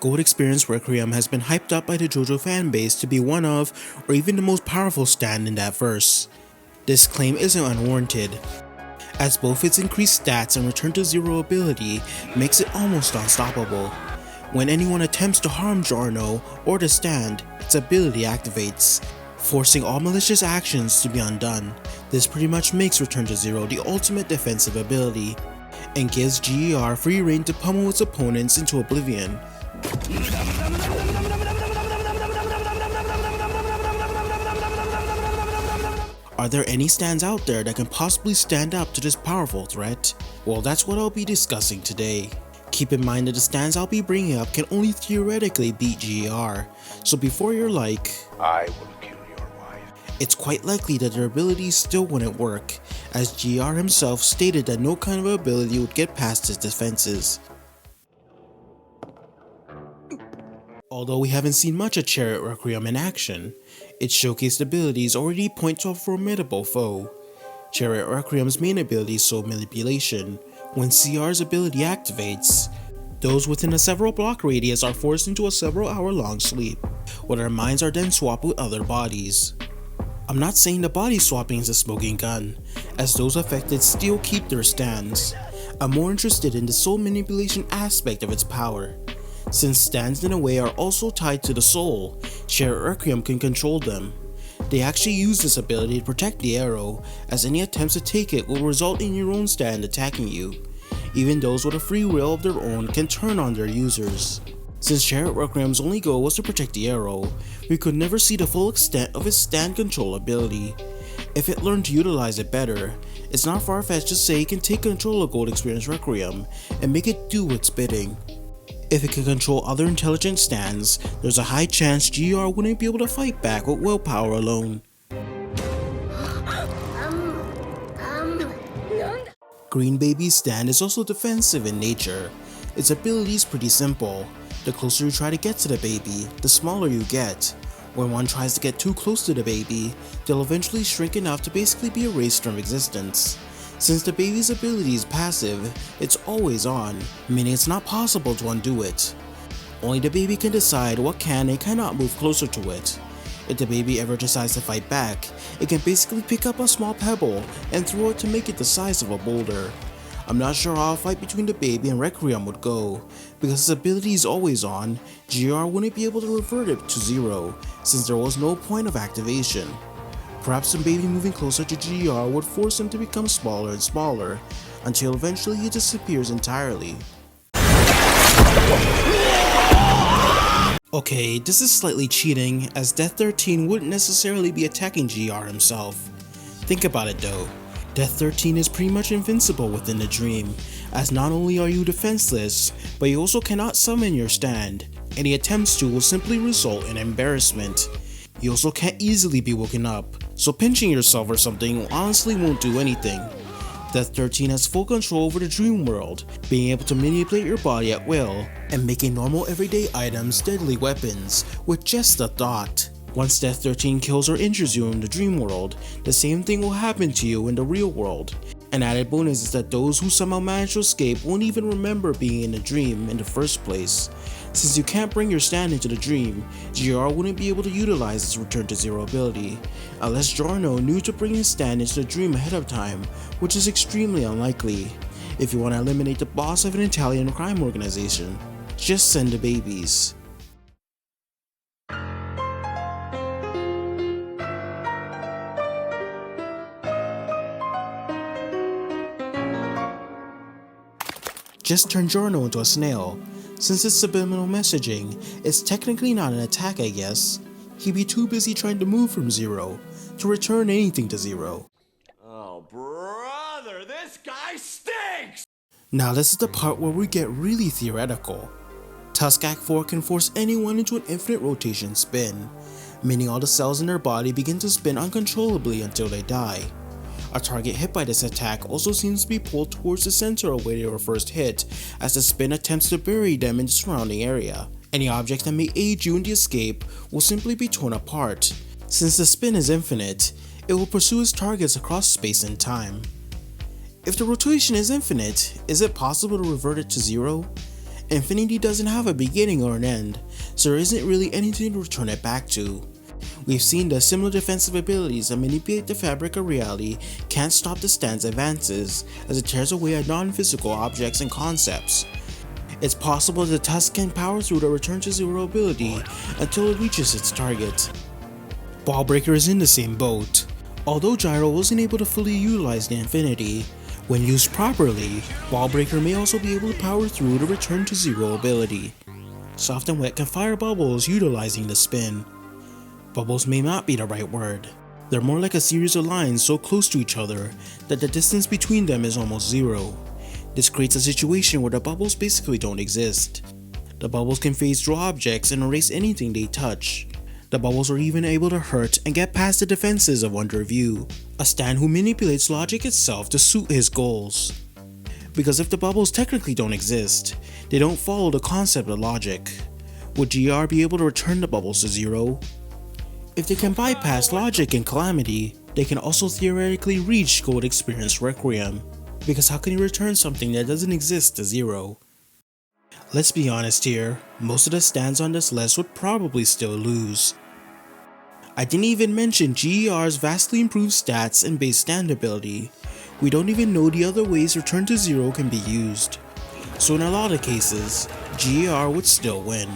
Gold Experience Requiem has been hyped up by the Jojo fanbase to be one of, or even the most powerful stand in that verse. This claim isn't unwarranted, as both its increased stats and return to zero ability makes it almost unstoppable. When anyone attempts to harm Giorno or the stand, its ability activates, forcing all malicious actions to be undone. This pretty much makes Return to Zero the ultimate defensive ability, and gives G.E.R free reign to pummel its opponents into oblivion. Are there any stands out there that can possibly stand up to this powerful threat? Well, that's what I'll be discussing today. Keep in mind that the stands I'll be bringing up can only theoretically beat G.E.R, so before you're like, I will kill your wife, it's quite likely that their abilities still wouldn't work, as G.E.R himself stated that no kind of ability would get past his defenses. Although we haven't seen much of Chariot Requiem in action, its showcased abilities already point to a formidable foe. Chariot Requiem's main ability is Soul Manipulation. When C.R.'s ability activates, those within a several block radius are forced into a several hour-long sleep, where their minds are then swapped with other bodies. I'm not saying the body swapping is a smoking gun, as those affected still keep their stands. I'm more interested in the soul manipulation aspect of its power. Since stands in a way are also tied to the soul, Chariot Requiem can control them. They actually use this ability to protect the arrow, as any attempts to take it will result in your own stand attacking you. Even those with a free will of their own can turn on their users. Since Chariot Requiem's only goal was to protect the arrow, we could never see the full extent of its stand control ability. If it learned to utilize it better, it's not far-fetched to say it can take control of Gold Experience Requiem and make it do its bidding. If it can control other intelligent stands, there's a high chance G.E.R wouldn't be able to fight back with willpower alone. Green Baby's stand is also defensive in nature. Its ability is pretty simple. The closer you try to get to the baby, the smaller you get. When one tries to get too close to the baby, they'll eventually shrink enough to basically be erased from existence. Since the baby's ability is passive, it's always on, meaning it's not possible to undo it. Only the baby can decide what can and cannot move closer to it. If the baby ever decides to fight back, it can basically pick up a small pebble and throw it to make it the size of a boulder. I'm not sure how a fight between the baby and Requiem would go, because its ability is always on, G.E.R wouldn't be able to revert it to zero, since there was no point of activation. Perhaps the baby moving closer to G.E.R would force him to become smaller and smaller, until eventually he disappears entirely. Okay, this is slightly cheating, as Death 13 wouldn't necessarily be attacking G.E.R himself. Think about it though. Death 13 is pretty much invincible within the dream, as not only are you defenseless, but you also cannot summon your stand. Any attempts to will simply result in embarrassment. You also can't easily be woken up, so pinching yourself or something honestly won't do anything. Death 13 has full control over the dream world, being able to manipulate your body at will, and making normal everyday items deadly weapons, with just a thought. Once Death 13 kills or injures you in the dream world, the same thing will happen to you in the real world. An added bonus is that those who somehow manage to escape won't even remember being in the dream in the first place. Since you can't bring your stand into the dream, G.E.R wouldn't be able to utilize its Return to Zero ability, unless Giorno knew to bring his stand into the dream ahead of time, which is extremely unlikely. If you want to eliminate the boss of an Italian crime organization, just send the babies. Just turn Giorno into a snail. Since it's subliminal messaging, it's technically not an attack, I guess. He'd be too busy trying to move from zero to return anything to zero. Oh brother, this guy stinks! Now this is the part where we get really theoretical. Tusk Act 4 can force anyone into an infinite rotation spin, meaning all the cells in their body begin to spin uncontrollably until they die. A target hit by this attack also seems to be pulled towards the center of where they were first hit, as the spin attempts to bury them in the surrounding area. Any object that may aid you in the escape will simply be torn apart. Since the spin is infinite, it will pursue its targets across space and time. If the rotation is infinite, is it possible to revert it to zero? Infinity doesn't have a beginning or an end, so there isn't really anything to return it back to. We've seen that similar defensive abilities that manipulate the fabric of reality can't stop the stand's advances, as it tears away at non-physical objects and concepts. It's possible the tusk can power through the return to zero ability until it reaches its target. Ballbreaker is in the same boat. Although Gyro wasn't able to fully utilize the Infinity, when used properly, Ballbreaker may also be able to power through the return to zero ability. Soft and Wet can fire bubbles utilizing the spin. Bubbles may not be the right word. They're more like a series of lines so close to each other that the distance between them is almost zero. This creates a situation where the bubbles basically don't exist. The bubbles can phase through objects and erase anything they touch. The bubbles are even able to hurt and get past the defenses of Under View, a stand who manipulates logic itself to suit his goals. Because if the bubbles technically don't exist, they don't follow the concept of logic. Would G.E.R be able to return the bubbles to zero? If they can bypass logic and calamity, they can also theoretically reach Gold Experience Requiem. Because how can you return something that doesn't exist to zero? Let's be honest here, most of the stands on this list would probably still lose. I didn't even mention G.E.R's vastly improved stats and base stand ability. We don't even know the other ways return to zero can be used. So in a lot of cases, G.E.R would still win.